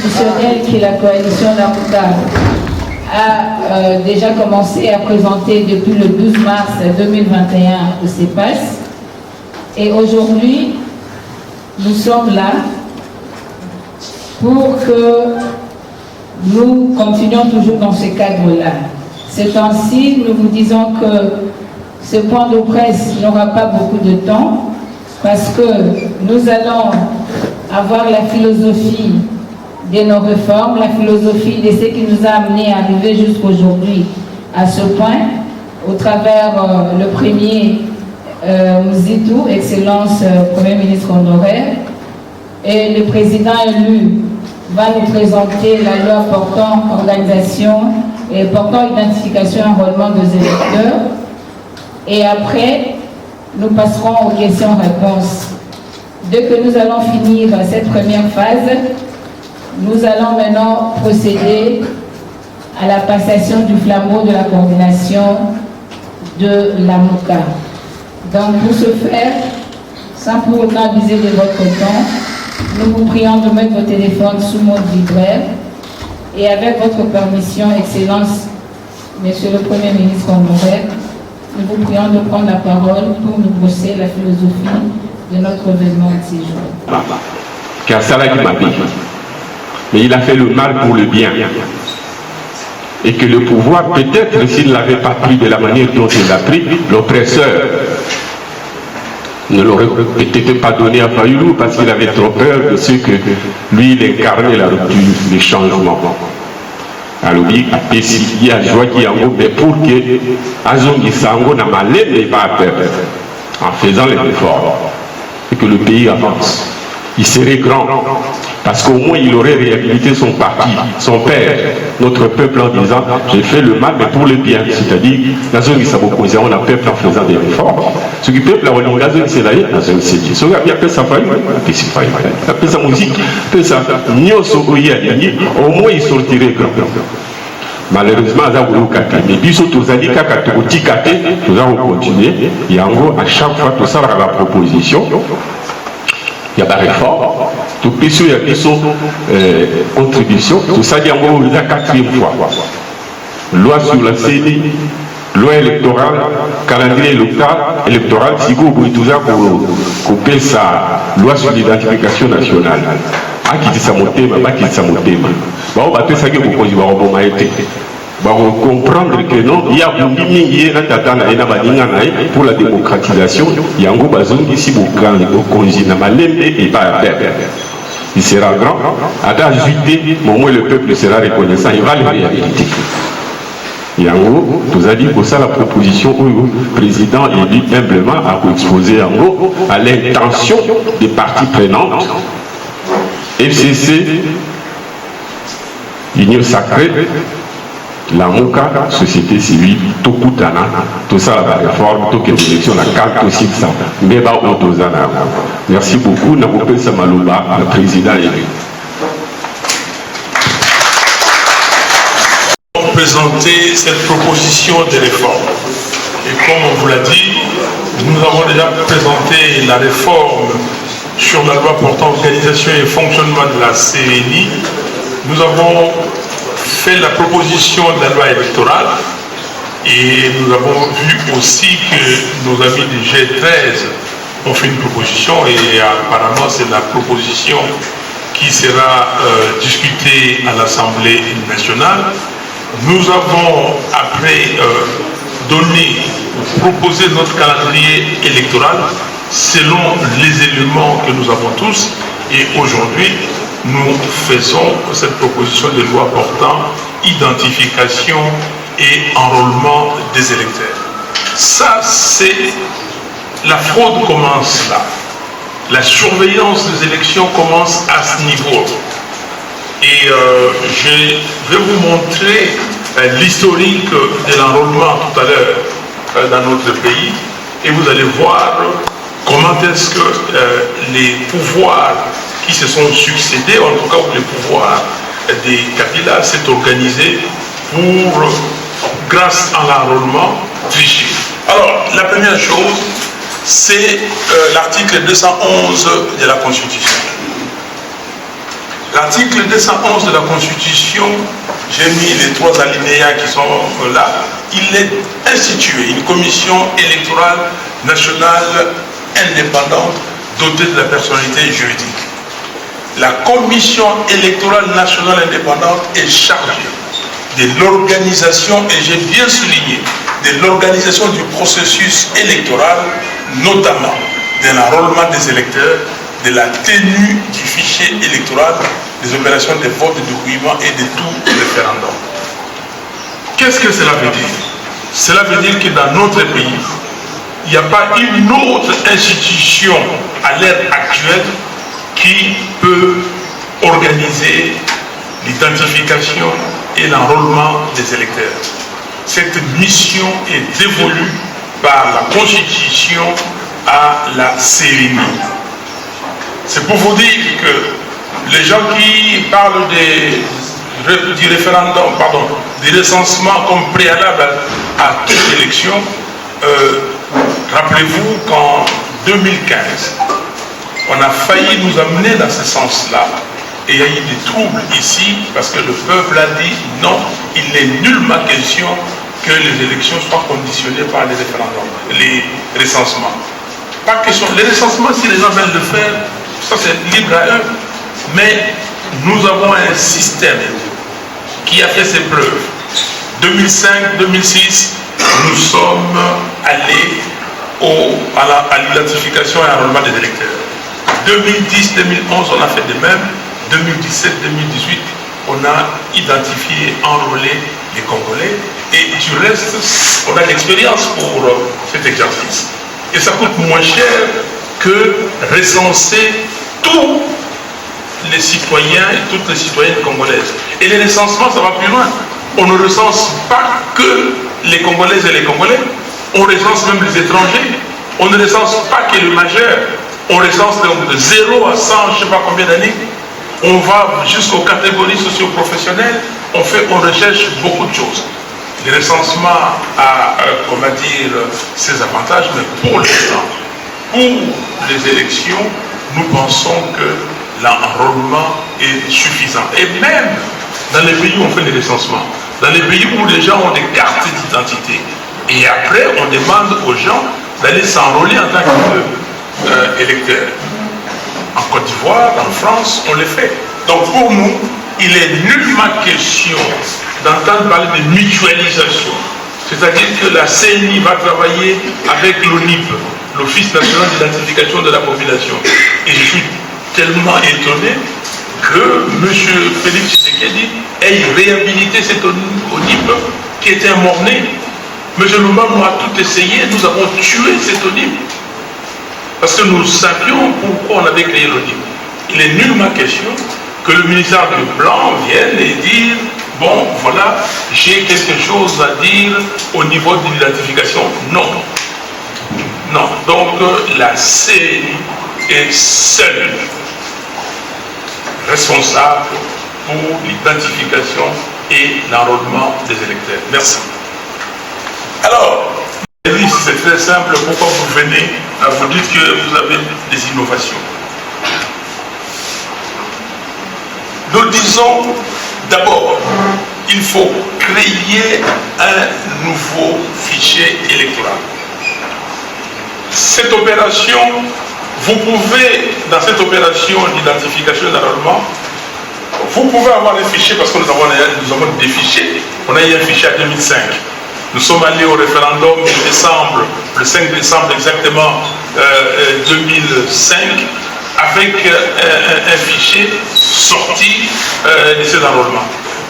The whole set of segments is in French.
constitutionnelle qui est la coalition Lamuka a déjà commencé à présenter depuis le 12 mars 2021 au CEPAS. Et aujourd'hui, nous sommes là pour que nous continuions toujours dans ce cadre-là. Ces temps-ci, nous vous disons que ce point de presse n'aura pas beaucoup de temps parce que nous allons avoir la philosophie de nos réformes, la philosophie de ce qui nous a amené à arriver jusqu'aujourd'hui à ce point, au travers le premier Mouzitou, Excellence Premier ministre honoraire, et le président élu va nous présenter la loi portant organisation et portant identification et enrôlement des électeurs. Et après, nous passerons aux questions-réponses. Dès que nous allons finir cette première phase, nous allons maintenant procéder à la passation du flambeau de la coordination de la MOCA. Donc, pour ce faire, sans pour autant abuser de votre temps, nous vous prions de mettre vos téléphones sous mode vibraire et avec votre permission, Excellence, Monsieur le Premier ministre honoraire, nous vous prions de prendre la parole pour nous brosser la philosophie de notre événement de ces jours. Car ça l'a dit ma vie. Mais il a fait le mal pour le bien. Et que le pouvoir, peut-être s'il ne l'avait pas pris de la manière dont il l'a pris, l'oppresseur ne l'aurait peut-être pas donné à Fayoulou parce qu'il avait trop peur de ce que lui, il incarnait la rupture, les changements. Alors il a décidé à jouer mais pour que Azongi Sango n'a malé n'est pas à perdre en faisant les réformes et que le pays avance. Il serait grand parce qu'au moins il aurait réhabilité son parti, son père, notre peuple en disant j'ai fait le mal mais pour le bien, c'est-à-dire Azongi Sango on a peuple en faisant des réformes. Ce qui peuple a dit Azongi c'est là, Azongi c'est dit. Ce qui a appelé ça faille, appelé ça musique, appelé ça nyoso oyali, au moins il sortirait grand. Malheureusement, mais biso tozali kaka tokotikate, nous allons continuer. Et en gros, à chaque fois, tout ça à la proposition, il y a des réformes, tout il y a des contributions, tout ça, il y a la quatrième fois. Loi sur la CENI, loi électorale, calendrier électoral, si vous voulez tout ça pour couper sa loi sur l'identification nationale. Qui dit ça motema, qui dit ça motema. On va tout ça que vous pouvez comprendre que non, il y a pour la démocratisation, il y a un groupe ici et pas à perdre. Il sera grand, à d'ajouter, au moins le peuple sera reconnaissant, il va le réhabiliter. Et en gros, vous avez dit que ça la proposition où le président est dit humblement à exposer en gros à l'intention des parties prenantes. FCC, Union Sacrée, la MOCA, Société Civile, Tokutana, tout ça la réforme, toute l'élection, la carte aussi, ça. Merci beaucoup, Nabopé Samalouba, le président élu. Présenter cette proposition de réforme. Et comme on vous l'a dit, nous avons déjà présenté la réforme sur la loi portant organisation et fonctionnement de la CENI. Nous avons fait la proposition de la loi électorale et nous avons vu aussi que nos amis du G13 ont fait une proposition et apparemment c'est la proposition qui sera discutée à l'Assemblée nationale. Nous avons après proposé notre calendrier électoral selon les éléments que nous avons tous et aujourd'hui nous faisons cette proposition de loi portant identification et enrôlement des électeurs. Ça c'est, la fraude commence là, la surveillance des élections commence à ce niveau et je vais vous montrer l'historique de l'enrôlement tout à l'heure dans notre pays et vous allez voir comment est-ce que les pouvoirs qui se sont succédés, en tout cas les pouvoirs des Kabila, s'est organisé pour, grâce à l'enrôlement, tricher. Alors, la première chose, c'est l'article 211 de la Constitution. L'article 211 de la Constitution, j'ai mis les 3 alinéas qui sont là, il est institué une commission électorale nationale indépendante dotée de la personnalité juridique. La commission électorale nationale indépendante est chargée de l'organisation, et j'ai bien souligné, de l'organisation du processus électoral, notamment de l'enrôlement des électeurs, de la tenue du fichier électoral, des opérations de vote, de dépouillement et de tout référendum. Qu'est-ce que cela veut dire? Cela veut dire que dans notre pays, il n'y a pas une autre institution à l'ère actuelle qui peut organiser l'identification et l'enrôlement des électeurs. Cette mission est dévolue par la Constitution à la CENI. C'est pour vous dire que les gens qui parlent du référendum, du recensement comme préalable à toute élection, rappelez-vous qu'en 2015, on a failli nous amener dans ce sens-là, et il y a eu des troubles ici, parce que le peuple a dit non, il n'est nullement question que les élections soient conditionnées par les référendums, les recensements. Pas question. Les recensements, si les gens veulent le faire, ça c'est libre à eux, mais nous avons un système qui a fait ses preuves. 2005, 2006, nous sommes allés à l'identification et à l'enrôlement des électeurs. 2010, 2011, on a fait de même. 2017, 2018, on a identifié, enrôlé les Congolais. Et du reste, on a l'expérience pour cet exercice. Et ça coûte moins cher que recenser tous les citoyens et toutes les citoyennes congolaises. Et les recensements, ça va plus loin. On ne recense pas que les Congolaises et les Congolais, on recense même les étrangers. On ne recense pas que les majeurs. On recense donc de 0 à 100, je ne sais pas combien d'années. On va jusqu'aux catégories socio-professionnelles. On recherche beaucoup de choses. Le recensement a, ses avantages, mais pour l'instant, pour les élections, nous pensons que l'enrôlement est suffisant. Et même dans les pays où on fait les recensements, dans les pays où les gens ont des cartes d'identité, et après on demande aux gens d'aller s'enrôler en tant qu'électeurs. En Côte d'Ivoire, en France, on le fait. Donc pour nous, il est nullement question d'entendre parler de mutualisation. C'est-à-dire que la CENI va travailler avec l'ONIP, l'Office national d'identification de la population. Et je suis tellement étonné que M. Félix Tshisekedi ait réhabilité cette ONIP qui était un mort-né. M. Lumba nous a tout essayé, nous avons tué cette ONIP. Parce que nous savions pourquoi on avait créé l'ONIP. Il est nullement question que le ministère du Plan vienne et dire bon, voilà, j'ai quelque chose à dire au niveau de l'identification. Non. Non. Donc, la CENI est seule responsable pour l'identification et l'enrôlement des électeurs. Merci. Alors, c'est très simple. Pourquoi vous venez à vous dire que vous avez des innovations? Nous disons d'abord, il faut créer un nouveau fichier électoral. Cette opération, vous pouvez, dans cette opération d'identification et d'enrôlement, vous pouvez avoir un fichier, parce que nous avons des fichiers. On a eu un fichier en 2005. Nous sommes allés au référendum de décembre, le 5 décembre exactement 2005, avec un fichier sorti de ces enrôlements.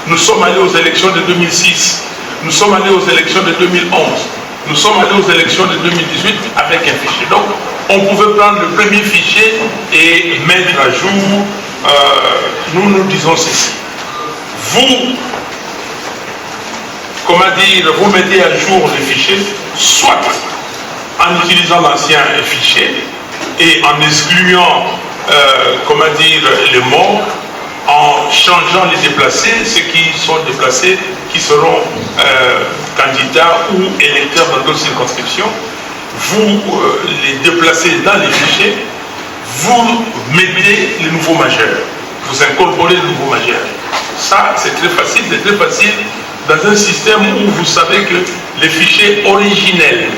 Nous sommes allés aux élections de 2006, nous sommes allés aux élections de 2011, nous sommes allés aux élections de 2018 avec un fichier. Donc, on pouvait prendre le premier fichier et mettre à jour. Nous disons ceci. Vous mettez à jour les fichiers, soit en utilisant l'ancien fichier et en excluant, les morts, en changeant les déplacés, ceux qui sont déplacés, qui seront candidats ou électeurs dans d'autres circonscriptions. Vous les déplacez dans les fichiers, vous mettez les nouveaux majeurs. vous incorporez le nouveau majeur. Ça, c'est très facile dans un système où vous savez que les fichiers originels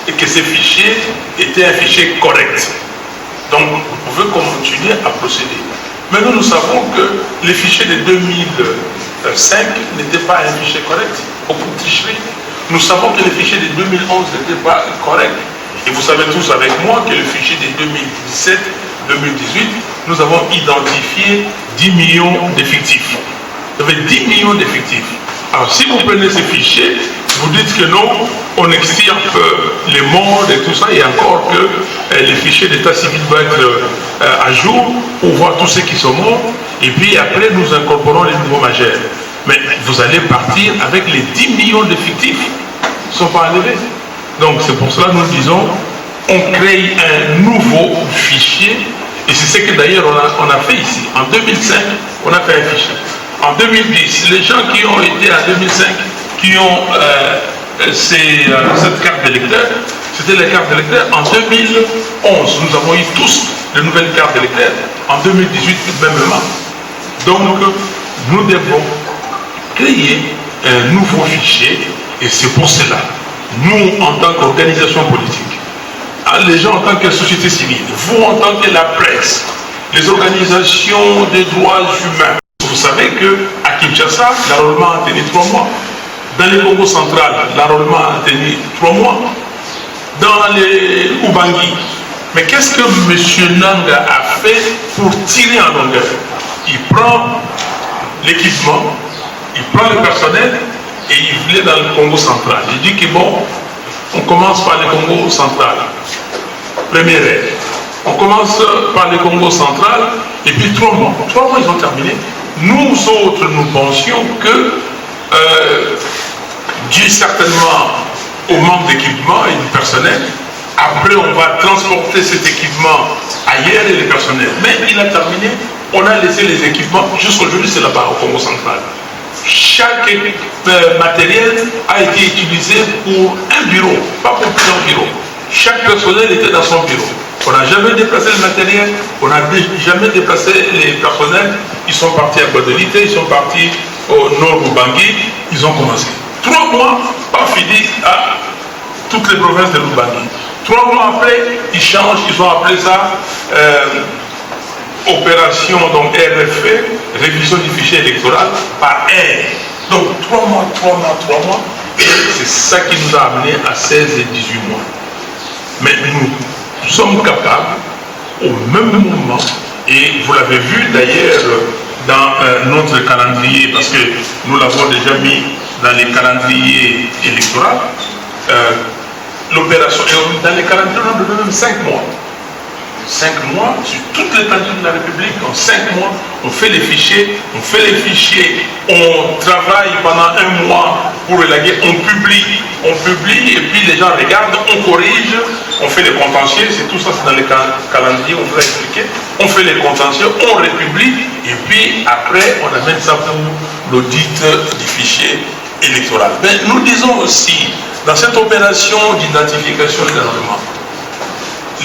et que ces fichiers étaient un fichier correct. Donc, vous pouvez continuer à procéder. Mais nous savons que les fichiers de 2005 n'étaient pas un fichier correct, beaucoup de tricherie. Nous savons que les fichiers de 2011 n'étaient pas corrects. Et vous savez tous avec moi que le fichier de 2017-2018, nous avons identifié 10 millions d'effectifs. Il y avait 10 millions d'effectifs. Alors si vous prenez ces fichiers, vous dites que non, on extirpe les morts et tout ça, et encore que les fichiers d'état civil doivent être à jour pour voir tous ceux qui sont morts, et puis après nous incorporons les nouveaux majeurs. Mais vous allez partir avec les 10 millions d'effectifs qui ne sont pas enlevés. Donc c'est pour cela que nous disons, on crée un nouveau fichier, et c'est ce que d'ailleurs on a fait ici. En 2005, on a fait un fichier. En 2010, les gens qui ont été en 2005, qui ont cette carte d'électeur, c'était les cartes d'électeur. En 2011, nous avons eu tous de nouvelles cartes d'électeur. En 2018, même. Donc, nous devons créer un nouveau fichier, et c'est pour cela, nous, en tant qu'organisation politique, les gens en tant que société civile, vous en tant que la presse, les organisations des droits humains, vous savez qu'à Kinshasa, l'enrôlement a tenu 3 mois. Dans les Congo central, l'enrôlement a tenu 3 mois. Dans les Ubangi. Mais qu'est-ce que M. Nanga a fait pour tirer en longueur? Il prend l'équipement, il prend le personnel et il voulait dans le Congo central. Il dit que bon, on commence par le Congo central. Première règle. On commence par le Congo central et puis 3 mois. 3 mois, ils ont terminé. Nous autres, nous pensions que, dû certainement au manque d'équipement et du personnel, après on va transporter cet équipement ailleurs et le personnel. Mais il a terminé, on a laissé les équipements, jusqu'aujourd'hui c'est là-bas au Congo central. Chaque matériel a été utilisé pour un bureau, pas pour plusieurs bureaux. Chaque personnel était dans son bureau. On n'a jamais déplacé le matériel, on n'a jamais déplacé les personnels. Ils sont partis à Guadeloupe, ils sont partis au nord Lubangui, ils ont commencé. 3 mois, pas fini à toutes les provinces de Lubangui. 3 mois après, ils changent, ils ont appelé ça opération donc RFE, révision du fichier électoral par R. Donc 3 mois, et c'est ça qui nous a amené à 16 et 18 mois. Mais nous sommes capables, au même moment, et vous l'avez vu d'ailleurs dans notre calendrier, parce que nous l'avons déjà mis dans les calendriers électoraux, l'opération, et dans les calendriers, on donne même 5 mois. 5 mois, sur toute l'étendue de la République, en 5 mois, on fait les fichiers, on travaille pendant 1 mois pour élaguer, on publie, et puis les gens regardent, on corrige, on fait les contentieux, c'est tout ça, c'est dans les calendriers, on vous l'a expliqué, on fait les contentieux, on republie, et puis après, on amène ça pour l'audit du fichier électoral. Mais nous disons aussi, dans cette opération d'identification et d'enrôlement,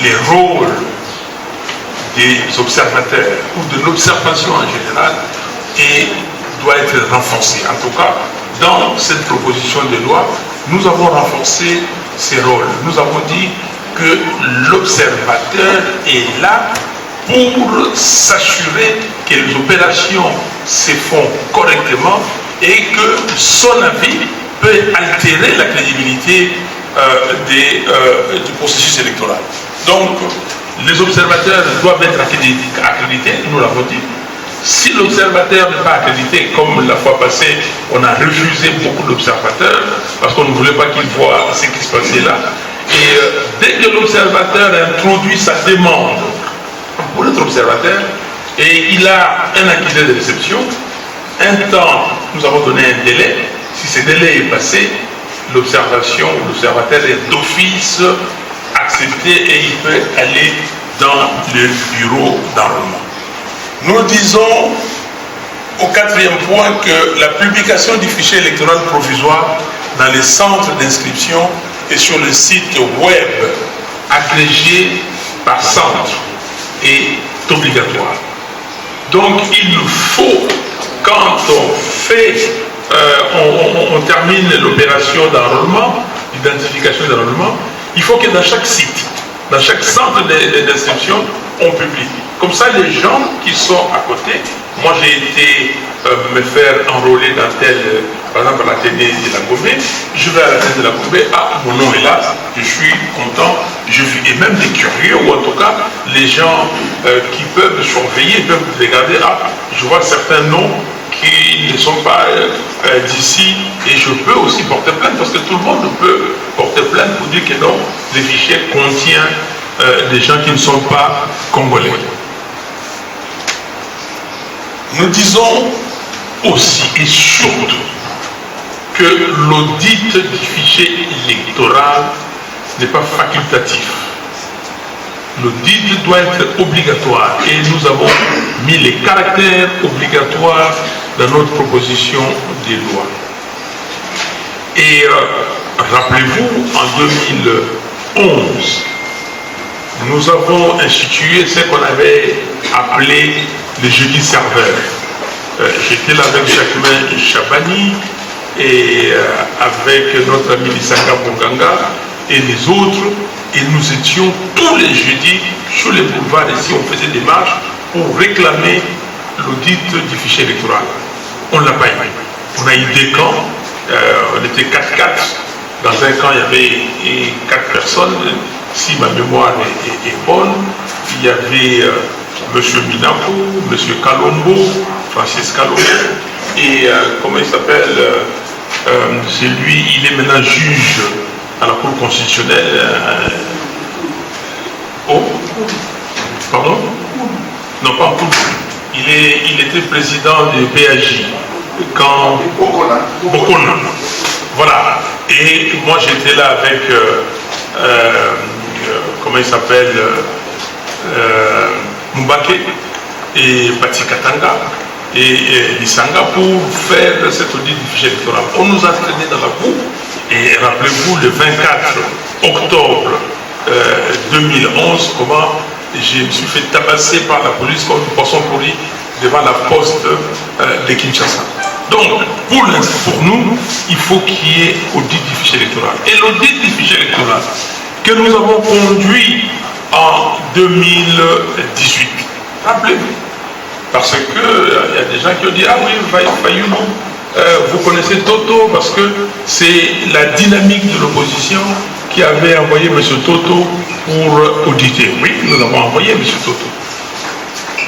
les rôles des observateurs ou de l'observation en général doit être renforcé. En tout cas, dans cette proposition de loi, nous avons renforcé ces rôles. Nous avons dit que l'observateur est là pour s'assurer que les opérations se font correctement et que son avis peut altérer la crédibilité du processus électoral. Donc, les observateurs doivent être accrédités, nous l'avons dit. Si l'observateur n'est pas accrédité, comme la fois passée, on a refusé beaucoup d'observateurs parce qu'on ne voulait pas qu'ils voient ce qui se passait là. Et dès que l'observateur introduit sa demande pour être observateur, et il a un accusé de réception, un temps, nous avons donné un délai. Si ce délai est passé, l'observateur est d'office accepté et il peut aller dans le bureau d'enrôlement. Nous disons au 4e point que la publication du fichier électoral provisoire dans les centres d'inscription et sur le site web agrégé par centre est obligatoire. Donc il nous faut, quand on termine l'opération d'enrôlement, d'identification d'enrôlement, il faut que dans chaque site, dans chaque centre d'inscription, on publie. Comme ça, les gens qui sont à côté, moi j'ai été me faire enrôler dans par exemple à la TD de la Gombe, je vais à la TD de la Gombe, ah, mon nom est là, je suis content, et même des curieux, ou en tout cas, les gens qui peuvent surveiller, peuvent regarder, ah, je vois certains noms qui ne sont pas d'ici, et je peux aussi porter plainte, parce que tout le monde peut porter plainte pour dire que non, le fichier contient des gens qui ne sont pas congolais. Nous disons aussi et surtout que l'audit du fichier électoral n'est pas facultatif. L'audit doit être obligatoire et nous avons mis les caractères obligatoires dans notre proposition de loi. Et rappelez-vous, en 2011, nous avons institué ce qu'on avait appelé le jeudi serveur. J'étais là avec Jacquemin Chabani et avec notre ami Lissanga Bonganga et les autres, et nous étions tous les jeudis sur les boulevards ici, on faisait des marches pour réclamer l'audit du fichier électoral. On ne l'a pas eu. On a eu des camps, on était 4-4. Dans un camp, il y avait 4 personnes, si ma mémoire est bonne. Il y avait M. Minapo, M. Kalombo, Francis Kalombo, et comment il s'appelle, c'est lui, il est maintenant juge à la Cour constitutionnelle. Oh, pardon? Non, pas en Cour. Il était président du PAJ quand Bokona. Voilà. Et moi j'étais là avec comment il s'appelle, Mbake et Pati Katanga et Lissanga pour faire cet audit du fichier électoral. On nous a traîné dans la boue et rappelez-vous le 24 octobre 2011 comment je me suis fait tabasser par la police comme une poisson pourri devant la poste de Kinshasa. Donc, pour nous, il faut qu'il y ait audit du fichier électoral. Et l'audit du fichier électoral que nous avons conduit en 2018, rappelez-vous, parce qu'il y a des gens qui ont dit, ah oui, Fayulu, vous connaissez Toto, parce que c'est la dynamique de l'opposition qui avait envoyé M. Toto pour auditer. Oui, nous avons envoyé M. Toto.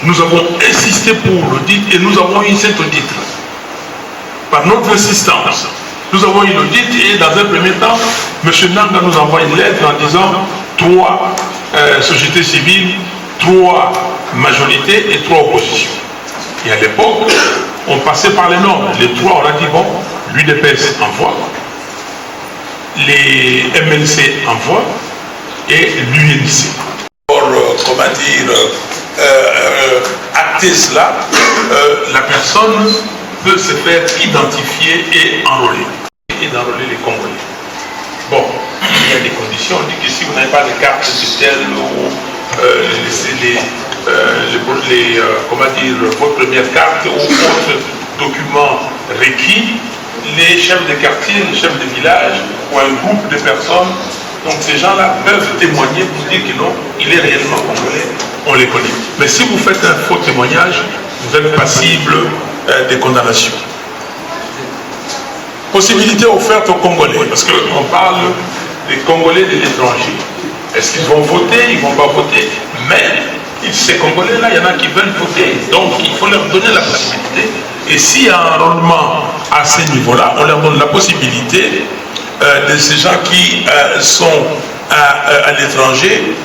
Nous avons insisté pour l'audit et nous avons eu cet audit. Par notre insistance, nous avons eu l'audit et dans un premier temps, M. Nanga nous envoie une lettre en disant 3 sociétés civiles, 3 majorités et 3 oppositions. Et à l'époque, on passait par les normes. Les 3, on a dit bon, l'UDPS envoie, les MLC envoient et l'UNC. Pour, comment dire, acter cela, la personne peut se faire identifier et enrôler. Et d'enrôler les Congolais. Bon, il y a des conditions. On dit que si vous n'avez pas de carte de tel ou comment dire, votre première carte ou autre document requis, les chefs de quartier, les chefs de village ou un groupe de personnes, donc ces gens-là peuvent témoigner pour dire que non, il est réellement congolais, on les connaît. Mais si vous faites un faux témoignage, vous êtes passible des condamnations. Possibilité offerte aux Congolais, parce qu'on parle des Congolais de l'étranger. Est-ce qu'ils vont voter? Ils ne vont pas voter. Mais ces Congolais-là, il y en a qui veulent voter. Donc il faut leur donner la possibilité. Et s'il y a un enrôlement à ce niveau-là, on leur donne la possibilité de ces gens qui sont à l'étranger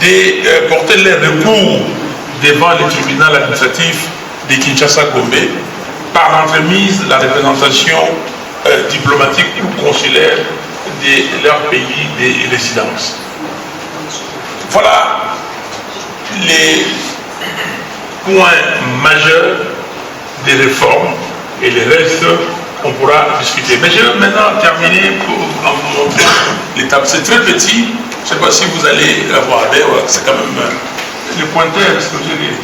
de porter leur recours devant le tribunal administratif de Kinshasa-Gombe par l'entremise de la représentation diplomatique ou consulaire de leur pays de résidence. Voilà les points majeurs des réformes et les restes on pourra discuter. Mais je vais maintenant terminer en vous montrant l'étape. C'est très petit, je ne sais pas si vous allez l'avoir. C'est quand même le pointeur, est-ce que vous avez...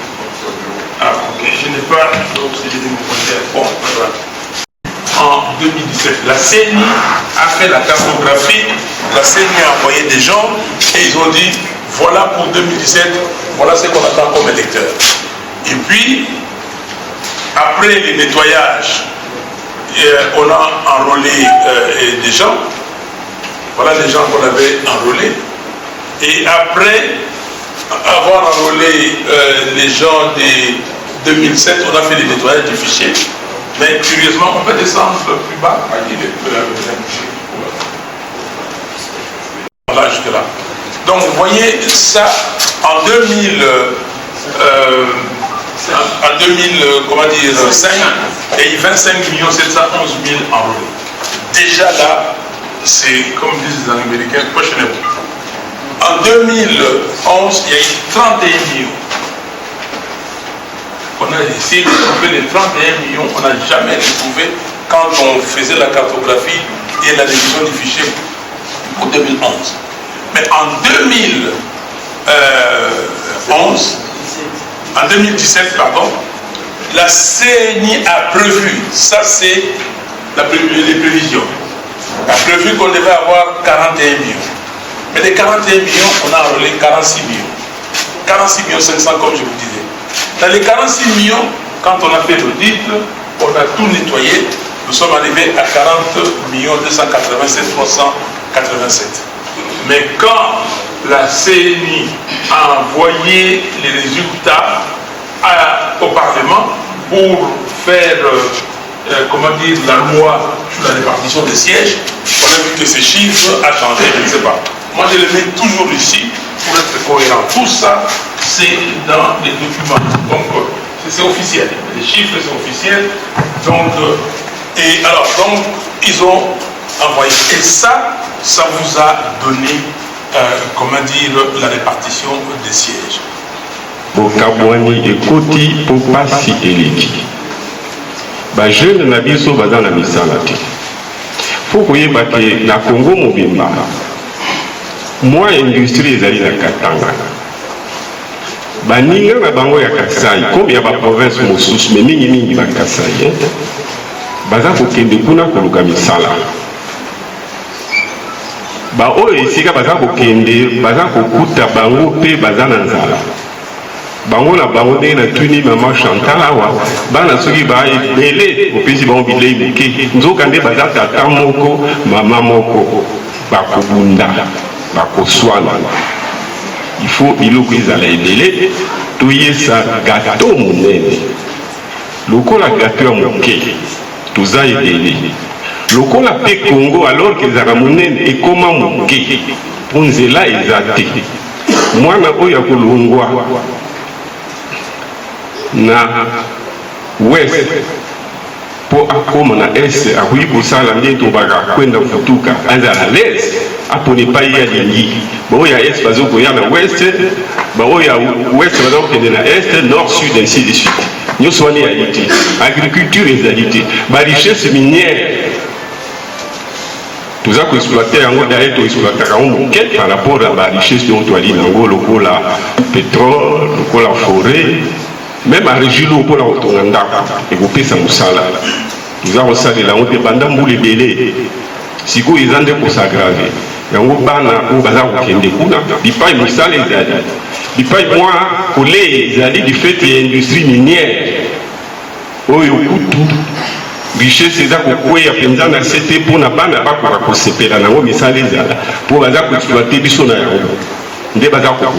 Ah. Ok, je n'ai pas obsédé de mon côté. Bon, voilà. En 2017, la CENI a fait la cartographie, la CENI a envoyé des gens et ils ont dit voilà pour 2017, voilà ce qu'on attend comme électeurs. Et puis, après les nettoyages, on a enrôlé des gens, voilà les gens qu'on avait enrôlés. Et après avoir enrôlé les gens de 2007, on a fait les nettoyages du fichier. Mais curieusement, on peut descendre plus bas. Voilà, jusque là. Donc, vous voyez ça en 2005, il y a eu 25 711 000 enrôlés. Déjà là, c'est comme disent les Américains, questionable. En 2011, il y a eu 31 millions. On a essayé de trouver les 31 millions, on n'a jamais retrouvé quand on faisait la cartographie et la révision du fichier pour 2011. Mais en 2017, la CENI a prévu, ça c'est les prévisions, a prévu qu'on devait avoir 41 millions. Mais les 41 millions, on a enrôlé 46 millions. 46 millions 500 comme je vous disais. Dans les 46 millions, quand on a fait l'audit, on a tout nettoyé, nous sommes arrivés à 40 287 387. Mais quand la CENI a envoyé les résultats au Parlement pour faire, la loi sur la répartition des sièges, on a vu que ce chiffre a changé, je ne sais pas. Moi, je le mets toujours ici pour être cohérent. Tout ça, c'est dans les documents. Donc, c'est officiel. Les chiffres, c'est officiel. Donc, ils ont envoyé. Et ça vous a donné, la répartition des sièges. Bokabwani ekoti popasi eleki. Ba jeune na biso baza na misala te. Faut koyeba ke na Congo mobimba. Moi industrie ezali na Katanga. Baninga na bango ya Kasai, comme ya ba province mosusu mais mingi ba Kasai. Baza kokende kuna koluka misala. Ba oyo esika baza kokende, baza kokuta bango pe baza na nzala. Bango na bango ndenge na tuni mama Chantal awa bana soki ba ebele opesi bango bilei moke nzoka nde baza tata moko mama moko bakobunda bakoswana. Il faut biloko ezala ebele toyesa gato monene lokola gato ya moke toza ebele lokola pe Congo alors kezala monene ekoma moke po nzela eza te. Mwana oyo akolongwa na west po akoma na est akoki kosala nde tobaka kwenda futuka azala lest apone epai ya lingi baoyo ya est bazokoya na west baoyo ya west bazokokende na est nord sud ainsi de suite nyonso wana eyali te. Agriculture ezali te, barichesse minière toza koexploite yango daye toexploitaka yango moke par rapport à barichesse oyo toali nango lokola pétrole lokola forêt. Même à région où pour la retourner et vous payez ça moussala. Nous avons ça de la honte pendant vous les bélés. Si vous ils ont des pour s'aggraver. Et on va na ou bazar ou kende kuna. Il paye moussala les alliés. Il paye moi collé les alliés du fait de l'industrie minière. Oh yo kutu. Richesse c'est ça qu'on croit à penser dans cette pour na pas na pas pour conceper là na moussala les alliés. Pour bazar pour exploiter biso na yo. Ndé bazar pour.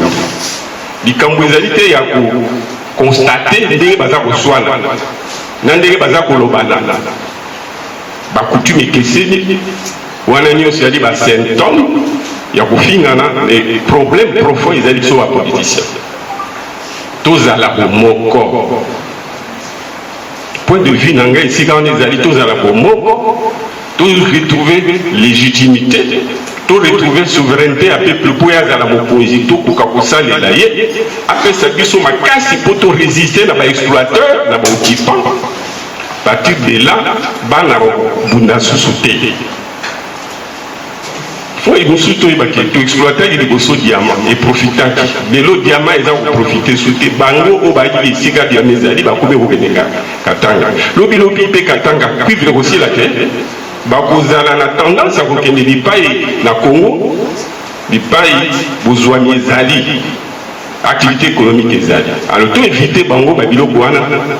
Likambo ezali te ya ko constater ndenge baza koswana na ndenge baza kolobana bakutume ekeseni wana nyonso yali basymptôme ya kofingana problème profond ezali biso bapoliticien tozala bomoko point de vue na ngai esika wana ezali tozala bomoko to retrouver légitimité to retrouver souveraineté à peuple pour yazala mokonzi to koka kosalela ye apesa biso makasi po to résister na baexploiteur na baoccupant. À partir de là bana bunda susu te. Oui, nous souhaitons exploiter les diamants et profiter. Mais le diamant, ils ont profité. Souhaiter bango au bas des siga diamésali, bah comme vous venez katanga. Lobi katanga, cuivre aussi la terre. Bah vous avez la tendance à vous qu'elle n'est pas na Congo, n'est pas besoin des alliés. Activité économique et zali. Alors tout éviter bango babilo kouana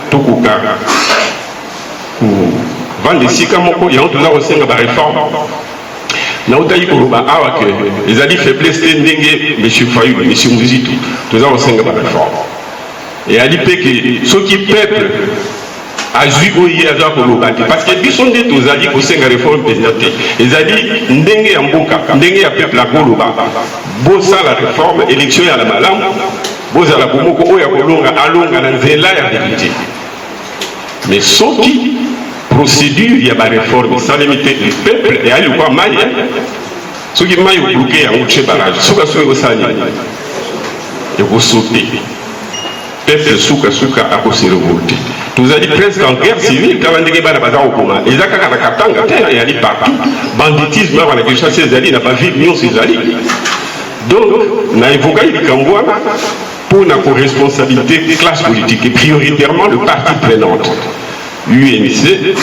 tout kouka. Vendre des sika moko, il y a un aussi une réforme. Nautayi koloba awa que les alliés faiblesse ndenge monsieur Fayou, monsieur Mouzitou, tout ça aussi une réforme. Et à l'IP que ceux qui peuple parce que ils sont des tous alliés qui ont une réforme présidentielle. Les alliés ndenge ya mboka, ndenge ya peuple la koloba. Bosa la réforme, élection ya la malam, bosa la bomoko oya kolonga alonga na nzela ya vérité. Mais ceux qui procédure ya ba réforme sans limiter le peuple et aller quoi maille, ceux qui maille au bloqué en ouche barrage, ceux qui sont au sani, et vous sautez. Peuple souka à cause de révolté. Nous avons dit presque en guerre civile, quand on dit que les bazar au coma, les akaka na katanga, et aller partout, banditisme, on a que chasser les alliés, n'a pas vu millions ces alliés. Donc, on a évoqué les Cambouans pour notre responsabilité classe politique et prioritairement le parti prenante. UNC,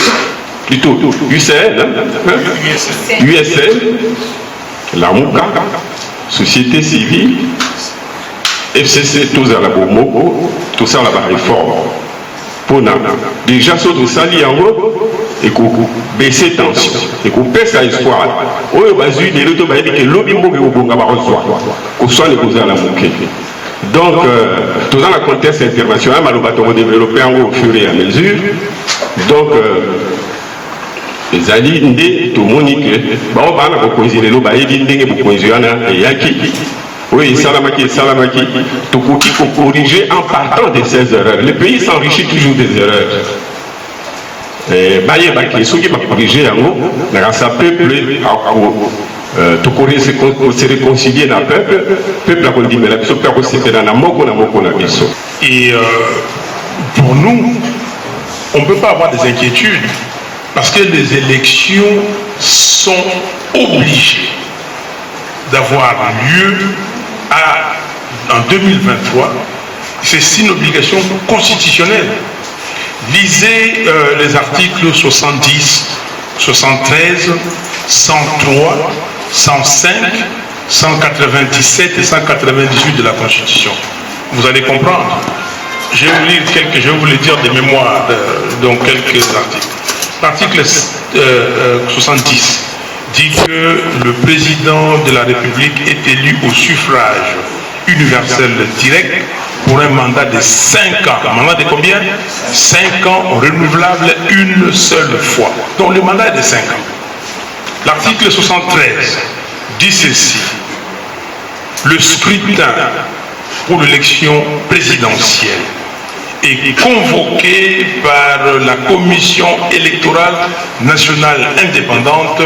plutôt UCL, USL, la MOUCA, Société civile, FCC, tout ça la Bomoko, tout ça la réforme. Pour déjà, tout ça, il y a et qu'on baisse tension, et qu'on baisse espoir. On va dire que l'objet qu'on soit les causes à la mouquée. Donc, tout dans le contexte international, nous avons développé au fur et à mesure. Donc, les alliés, tout le monde dit que, oui, Salamaki, tout qu'il faut corriger en partant de ces erreurs. Le pays s'enrichit toujours des erreurs. Ceux qui vont corriger en haut, ça peuple, tout corriger, se réconcilier dans le peuple a dit, mais la personne qui dans la moko na biso. Et pour nous, on ne peut pas avoir des inquiétudes parce que les élections sont obligées d'avoir lieu en 2023. C'est une obligation constitutionnelle. Lisez les articles 70, 73, 103, 105, 197 et 198 de la Constitution. Vous allez comprendre. Je vais vous les dire de mémoire dans quelques articles. L'article 70 dit que le président de la République est élu au suffrage universel direct pour un mandat de 5 ans. Un mandat de combien? 5 ans renouvelable une seule fois. Donc le mandat est de 5 ans. L'article 73 dit ceci. Le scrutin pour l'élection présidentielle est convoqué par la Commission électorale nationale indépendante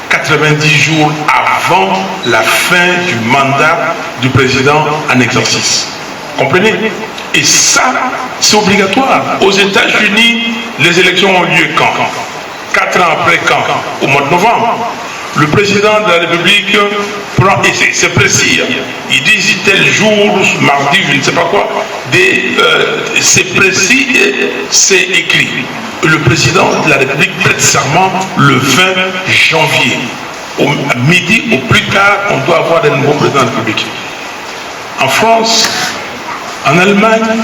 90 jours avant la fin du mandat du président en exercice. Comprenez? Et ça, c'est obligatoire. Aux États-Unis, les élections ont lieu quand? 4 ans après quand? Au mois de novembre. Le président de la République prend, et c'est précis, il dit tel jour, mardi, je ne sais pas quoi, c'est précis, c'est écrit. Le président de la République prête serment le 20 janvier. À midi, au plus tard, on doit avoir un nouveau président de la République. En France, en Allemagne,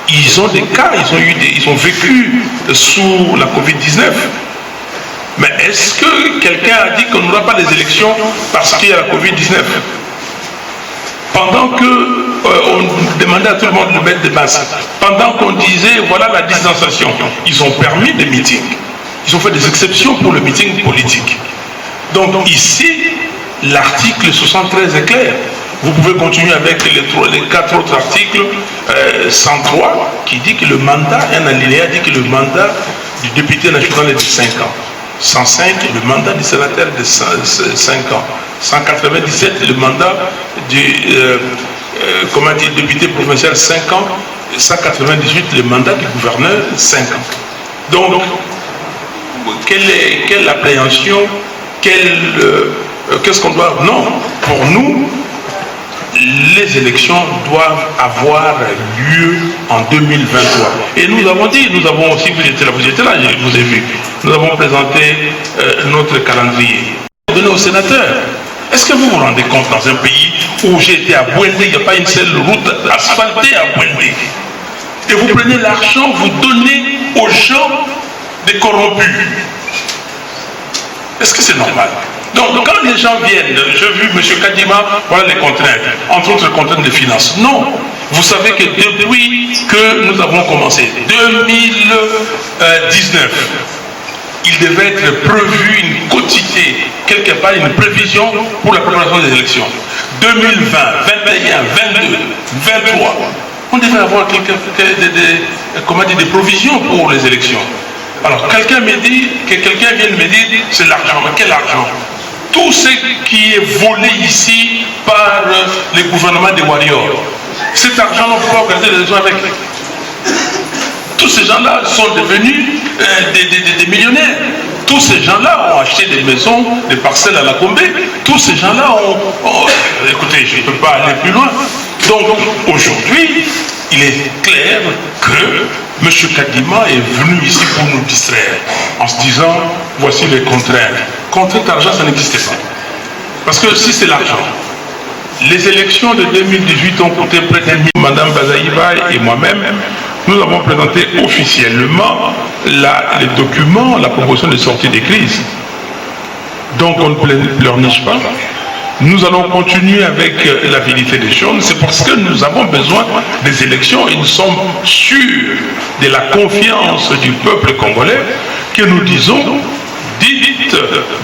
ils ont des cas, ils ont vécu sous la Covid-19. Mais est-ce que quelqu'un a dit qu'on n'aura pas les élections parce qu'il y a la Covid-19? Pendant qu'on demandait à tout le monde de mettre des masques, pendant qu'on disait voilà la distanciation, ils ont permis des meetings. Ils ont fait des exceptions pour le meeting politique. Donc ici, l'article 73 est clair. Vous pouvez continuer avec les 4 autres articles. 103 qui dit que le mandat, un alinéa dit que le mandat du député national est de 5 ans. 105, le mandat du sénateur est de 5 ans. 197, le mandat du député provincial 5 ans. 198, le mandat du gouverneur 5 ans. Donc, quelle appréhension, quelle qu'est-ce qu'on doit... Non, pour nous, les élections doivent avoir lieu en 2023. Et nous avons dit, nous avons aussi, vous étiez là, je vous ai vu, nous avons présenté notre calendrier. Donné aux sénateurs. Est-ce que vous vous rendez compte dans un pays où j'ai été à Bouendé, il n'y a pas une seule route asphaltée à Bouendé, et vous prenez l'argent, vous donnez aux gens des corrompus? Est-ce que c'est normal? Donc quand les gens viennent, j'ai vu M. Kadima, voilà les contraintes, entre autres contraintes de finances. Non, vous savez que depuis que nous avons commencé, 2019, il devait être prévu une quotité, quelque part une prévision pour la préparation des élections. 2020, 21, 22, 23, on devait avoir des provisions pour les élections. Alors quelqu'un me dit, que quelqu'un vienne me dire, c'est l'argent. Mais quel argent? Tout ce qui est volé ici par les gouvernements des warriors, cet argent, on ne peut pas organiser les élections avec. Tous ces gens-là sont devenus des millionnaires. Tous ces gens-là ont acheté des maisons, des parcelles à la Combé. Tous ces gens-là ont... Écoutez, je ne peux pas aller plus loin. Donc, aujourd'hui, il est clair que M. Kadima est venu ici pour nous distraire, en se disant, voici les contraintes. Contrainte d'argent, ça n'existait pas. Parce que si c'est l'argent, les élections de 2018 ont coûté près de 1 000. Mme Bazaïba et moi-même, nous avons présenté officiellement les documents, la proposition de sortie des crises. Donc on ne pleurniche pas. Nous allons continuer avec la vérité des choses. C'est parce que nous avons besoin des élections et nous sommes sûrs de la confiance du peuple congolais que nous disons,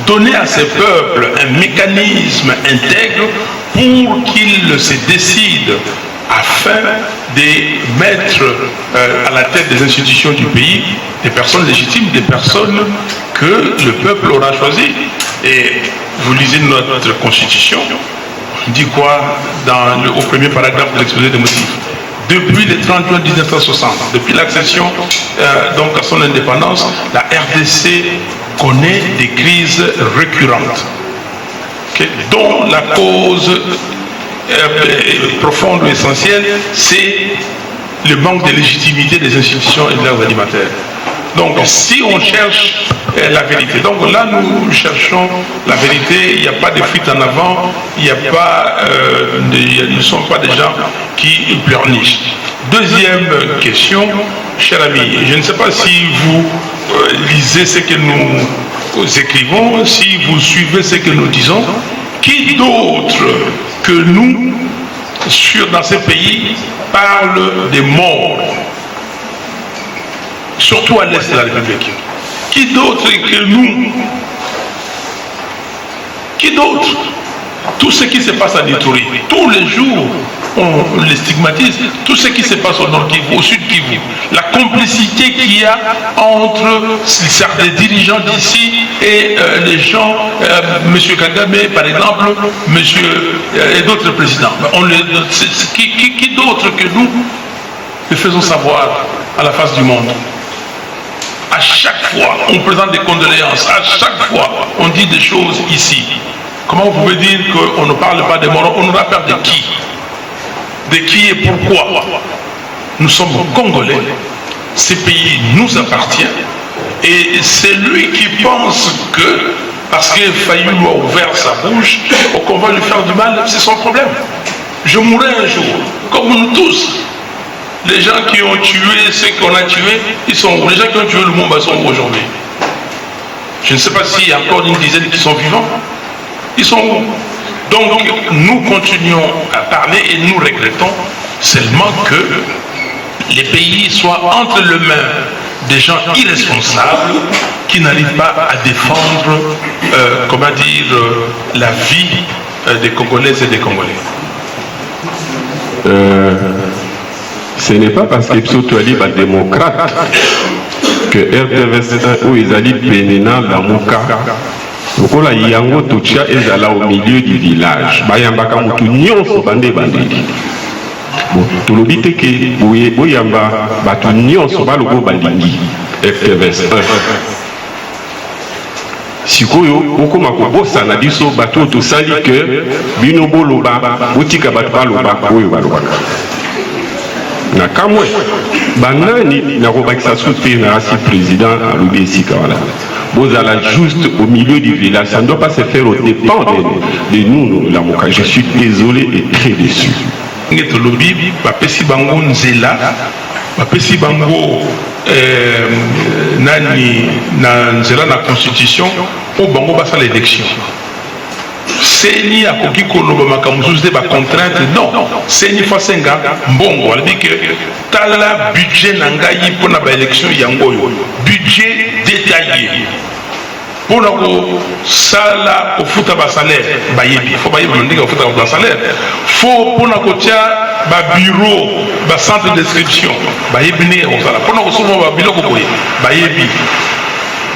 donner à ces peuples un mécanisme intègre pour qu'ils se décident afin de mettre à la tête des institutions du pays des personnes légitimes, des personnes que le peuple aura choisies. Et vous lisez notre constitution, on dit quoi au premier paragraphe de l'exposé des motifs? Depuis le 30 juin 1960, depuis l'accession donc à son indépendance, la RDC connaît des crises récurrentes, dont la cause profonde ou essentielle, c'est le manque de légitimité des institutions et de leurs animateurs. Donc si on cherche la vérité, donc là nous cherchons la vérité, il n'y a pas de fuite en avant, il n'y a pas, nous ne sommes pas des gens qui pleurnichent. Deuxième question, cher ami, je ne sais pas si vous lisez ce que nous écrivons, si vous suivez ce que nous disons. Qui d'autre que nous, dans ces pays, parle des morts, surtout à l'est de la République? Qui d'autre que nous? Qui d'autre? Tout ce qui se passe à Ituri, tous les jours, on les stigmatise. Tout ce qui se passe au nord Kivu, au sud Kivu, la complicité qu'il y a entre certains dirigeants d'ici et les gens, M. Kagame par exemple, et d'autres présidents. Qui d'autre que nous le faisons savoir à la face du monde? À chaque fois, on présente des condoléances. À chaque fois, on dit des choses ici. Comment vous pouvez dire qu'on ne parle pas des morts? On aura peur de qui? De qui et pourquoi? Nous sommes Congolais. Ce pays nous appartient. Et c'est lui qui pense que, parce que Fayulu a ouvert sa bouche, qu'on va lui faire du mal, c'est son problème. Je mourrai un jour, comme nous tous. Les gens qui ont tué ceux qu'on a tués, ils sont où? Les gens qui ont tué Lumumba sont où aujourd'hui? Je ne sais pas s'il y a encore une dizaine qui sont vivants. Ils sont où? Donc nous continuons à parler et nous regrettons seulement que les pays soient entre les mains des gens irresponsables qui n'arrivent pas à défendre, la vie des Congolaises et des Congolais. Ce n'est pas parce que Psotoali est démocrate que RDVS où ils allaient pénéna la Mouka. Pourquoi yango toucha ezala au milieu du village? Bayambaka mutu nyonso bande bandeli. Bon, tolobi te ke boyamba batu nyonso balogo balingi FTVS 1. sikoyo okoma kobosa na biso bato tosali que bino boloba botika bato baloba oyo balobaka na kamwe banani na kobakisa soute na asi président alobi esika wana bozala juste au milieu du village, ça ne doit pas se faire au dépend de nous, la Moka. Je suis désolé et très déçu. Ngetolobi bapesi bango nzela bapesi bango nani na nzela na constitution po bango basala élection. Seni akoki koloba makambo te ba contrainte non seni fasenga mbongo ali que tala budget na ngai pour na ba élection yango yo budget détaillé pour na ko sala ko futa ba salaire ba yebi faut ba yebi ndika ko futa ba salaire faut pour na ko tia ba bureau ba centre d'inscription ba yebi ne on sala pour na ko somo ba biloko ko ba yebi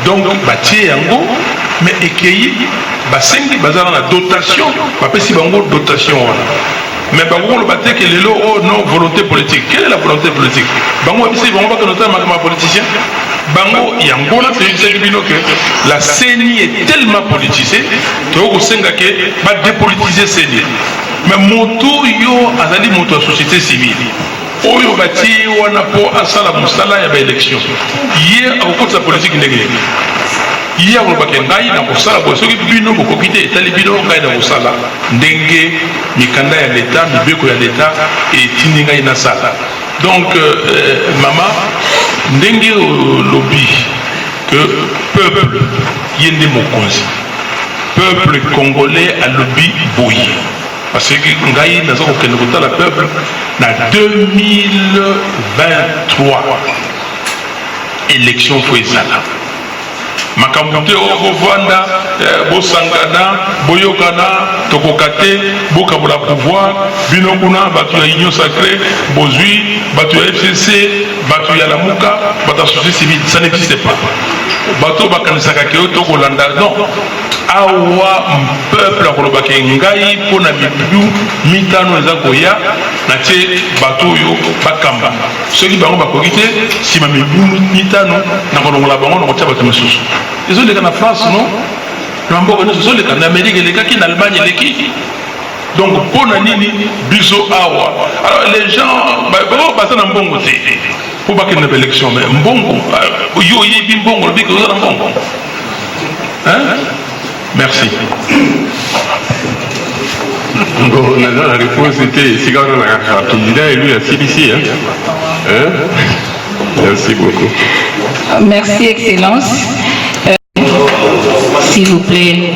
donc ba tie yango mais ekei basengi bazala na dotation bapesi bango dotation wana mais bango le batte que lelo oh non volonté politique. Quelle est la volonté politique? Bango bisi bango pas que notre ma politicien bango yango là c'est bino que la CENI est tellement politisée que au senga que ba dépolitiser CENI mais moto yo azali moto société civile oyo bati wana po asala musala ya ba élection hier au côté de la politique ndenge hier on va ngai na kosala bo soki bino bokokite etali bino ngai na kosala ndenge mikanda ya l'état mibeko ya l'état et tindi ngai na sala donc mama ndenge lobby que peuple yende mokonzi peuple congolais a lobby boyi parce que ngai nazo kokende kotala peuple na 2023 élection fo ezala makambo te okovanda bosangana boyokana tokokate bokabola pouvoir bino kuna bato ya union sacrée bozwi bato ya FCC bato ya lamuka bato ya société civile ça n'existe pas bato bakanisaka ke tokolanda non awa peuple akolobaka ngai mpona mibu mitano eza koya na tie bato oyo bakamba soki bango bakoki te nsima mibu mitano nakolongola bango nakotia bato misusu ezoleka na France non na mboka nyonso ezoleka na Amérique elekaki na Allemagne eleki donc mpona nini biso awa alors les gens baza na mbongo te po bakende na élection mais mbongo yo oyebi mbongo lobi koza na mbongo merci. Bon, la réponse était si quand on a un président élu à CBC. Merci beaucoup. Merci, Excellence. S'il vous plaît.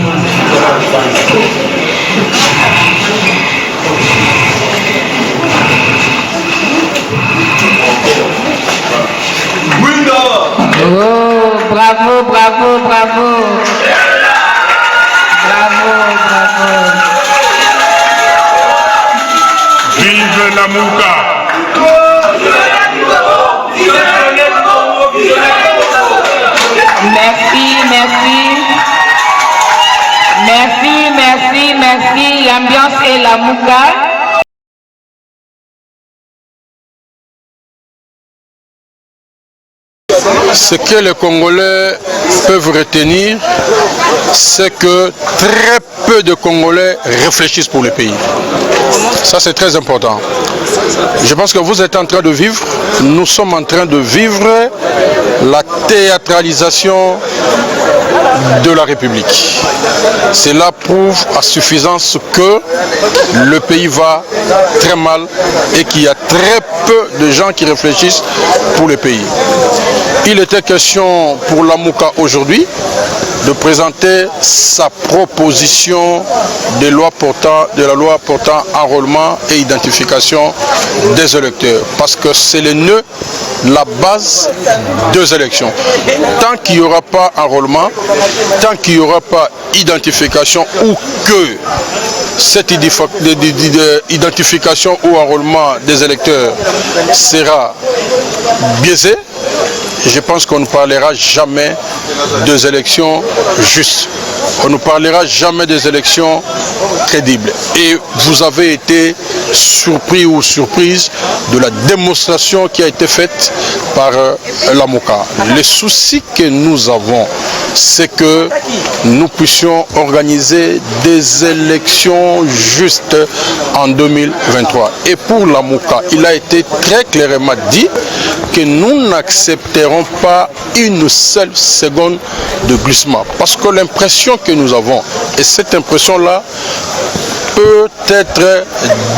Oh, bravo, bravo, bravo. Bravo, bravo. Vive la Mouka. Merci, merci. Merci, merci, merci. L'ambiance est la Mouka. Ce que les Congolais peuvent retenir, c'est que très peu de Congolais réfléchissent pour le pays. Ça, c'est très important. Je pense que vous êtes en train de vivre, nous sommes en train de vivre la théâtralisation de la République. Cela prouve à suffisance que le pays va très mal et qu'il y a très peu de gens qui réfléchissent pour le pays. Il était question pour la Mouka aujourd'hui de présenter sa proposition de la loi portant enrôlement et identification des électeurs. Parce que c'est le nœud, la base des élections. Tant qu'il n'y aura pas enrôlement, tant qu'il n'y aura pas identification ou que cette identification ou enrôlement des électeurs sera biaisé, je pense qu'on ne parlera jamais des élections justes. On ne parlera jamais des élections crédibles. Et vous avez été surpris ou surprise de la démonstration qui a été faite par la Mouka. Les soucis que nous avons c'est que nous puissions organiser des élections justes en 2023. Et pour la Mouka, il a été très clairement dit que nous n'accepterons pas une seule seconde de glissement. Parce que l'impression que nous avons, et cette impression-là peut être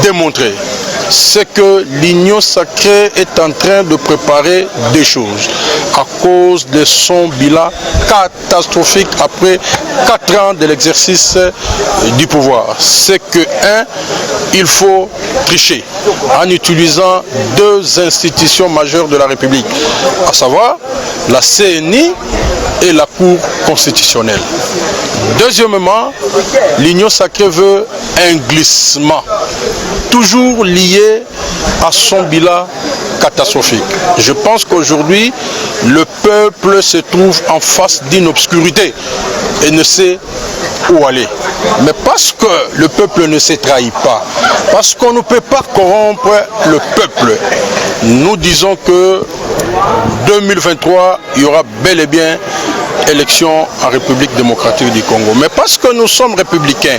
démontrée, c'est que l'Union sacrée est en train de préparer des choses à cause de son bilan catastrophique après 4 ans de l'exercice du pouvoir. C'est que, il faut tricher en utilisant 2 institutions majeures de la République, à savoir la CNI et la Cour constitutionnelle. Deuxièmement, l'Union sacrée veut un glissement, toujours lié à son bilan catastrophique. Je pense qu'aujourd'hui, le peuple se trouve en face d'une obscurité et ne sait où aller. Mais parce que le peuple ne se trahit pas, parce qu'on ne peut pas corrompre le peuple, nous disons que 2023, il y aura bel et bien élection en République démocratique du Congo. Mais parce que nous sommes républicains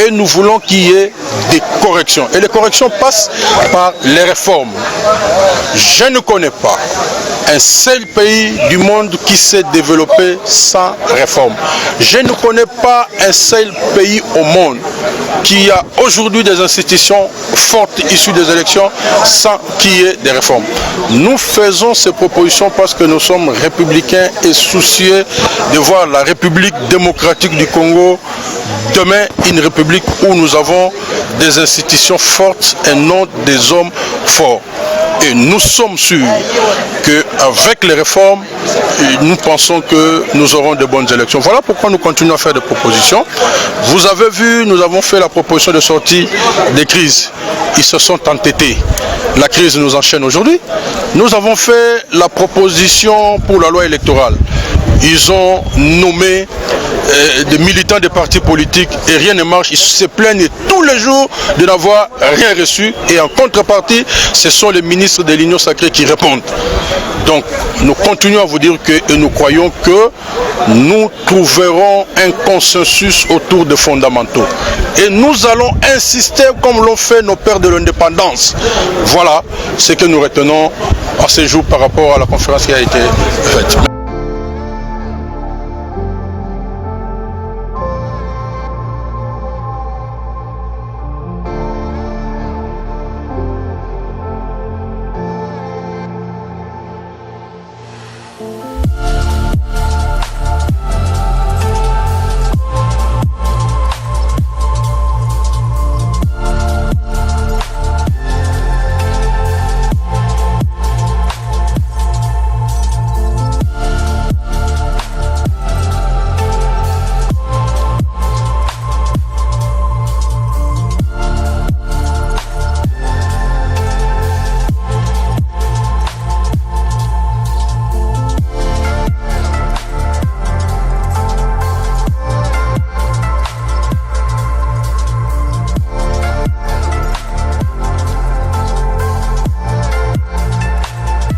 et nous voulons qu'il y ait des corrections. Et les corrections passent par les réformes. Je ne connais pas un seul pays du monde qui s'est développé sans réforme. Je ne connais pas un seul pays au monde qui a aujourd'hui des institutions fortes issues des élections sans qu'il y ait des réformes. Nous faisons ces propositions parce que nous sommes républicains et soucieux de voir la République démocratique du Congo demain une république où nous avons des institutions fortes et non des hommes forts. Et nous sommes sûrs qu'avec les réformes, nous pensons que nous aurons de bonnes élections. Voilà pourquoi nous continuons à faire des propositions. Vous avez vu, nous avons fait la proposition de sortie des crises. Ils se sont entêtés. La crise nous enchaîne aujourd'hui. Nous avons fait la proposition pour la loi électorale. Ils ont nommé des militants des partis politiques et rien ne marche. Ils se plaignent tous les jours de n'avoir rien reçu. Et en contrepartie, ce sont les ministres de l'Union sacrée qui répondent. Donc, nous continuons à vous dire que et nous croyons que nous trouverons un consensus autour des fondamentaux. Et nous allons insister comme l'ont fait nos pères de l'indépendance. Voilà ce que nous retenons à ce jour par rapport à la conférence qui a été faite.